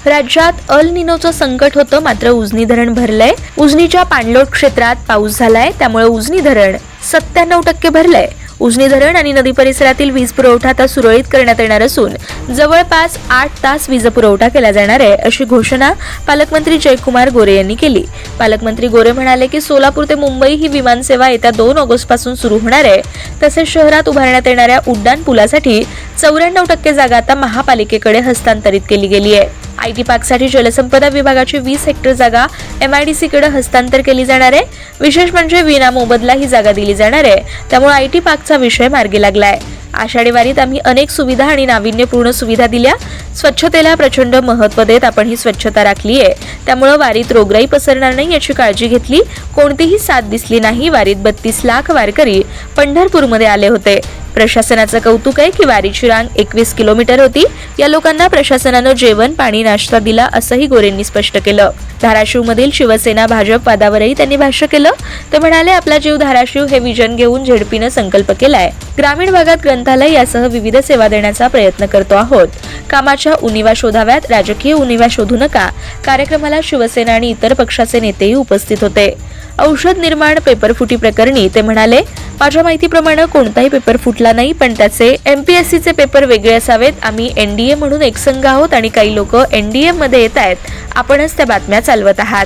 राज्यात अल निनोचं संकट होतं, मात्र उजनी धरण भरलंय। उजनीच्या पाणलोट क्षेत्रात पाऊस झालाय, त्यामुळे उजनी धरण 97% भरलंय। उजनी धरण आणि नदी परिसरातील वीज पुरवठा आता सुरळीत करण्यात येणार असून जवळपास 8 तास वीज पुरवठा केला जाणार आहे, अशी घोषणा पालकमंत्री जयकुमार गोरे यांनी केली। पालकमंत्री गोरे म्हणाले की सोलापूर ते मुंबई ही विमानसेवा येत्या 2 ऑगस्ट पासून सुरू होणार आहे। तसेच शहरात उभारण्यात येणाऱ्या उड्डाण पुलासाठी 94% जागा आता महापालिकेकडे हस्तांतरित केली गेली आहे। आयटी पार्कसाठी जलसंपदा विभागाची 20 हेक्टर जागा MIDC कडे हस्तांतर केली जाणार आहे। विशेष म्हणजे विना मोबदला ही जागा दिली जाणार आहे, त्यामुळे आयटी पार्कचा विषय मार्गी लागलाय। आषाढी वारीत आम्ही अनेक सुविधा आणि नाविन्यपूर्ण सुविधा दिल्या। स्वच्छतेला प्रचंड महत्त्व देत आपण ही स्वच्छता राखली आहे, त्यामुळे वारीत रोगराई पसरणार नाही याची काळजी घेतली। कोणतीही साथ दिसली नाही। वारीत 32 लाख वारकरी पंढरपूरमध्ये आले होते। प्रशासनाचं कौतुक आहे की वारीची रांग 21 किलोमीटर होती। या लोकांना प्रशासनानं जेवण, पाणी, नाश्ता दिला, असंही गोरेंनी स्पष्ट केलं। धाराशिवमधील शिवसेना भाजप वादावरही त्यांनी भाष्य केलं। ते म्हणाले, आपला जीव धाराशिव हे विजन घेऊन झेडपीनं संकल्प केलाय। ग्रामीण भागात ग्रंथालय यासह विविध सेवा देण्याचा प्रयत्न करतो आहोत। कामाच्या उणिवा शोधाव्यात, राजकीय उणिवा शोधू नका। कार्यक्रमाला शिवसेना आणि इतर पक्षाचे नेतेही उपस्थित होते। औषध निर्माण पेपरफुटी प्रकरणी ते म्हणाले, माझ्या माहितीप्रमाणे कोणताही पेपर फुटला नाही, पण त्याचे MPSCचे पेपर वेगळे असावेत। आम्ही NDA म्हणून एकसंघ आहोत आणि काही लोक NDA मध्ये येत आहेत। आपणच त्या बातम्या चालवत आहात।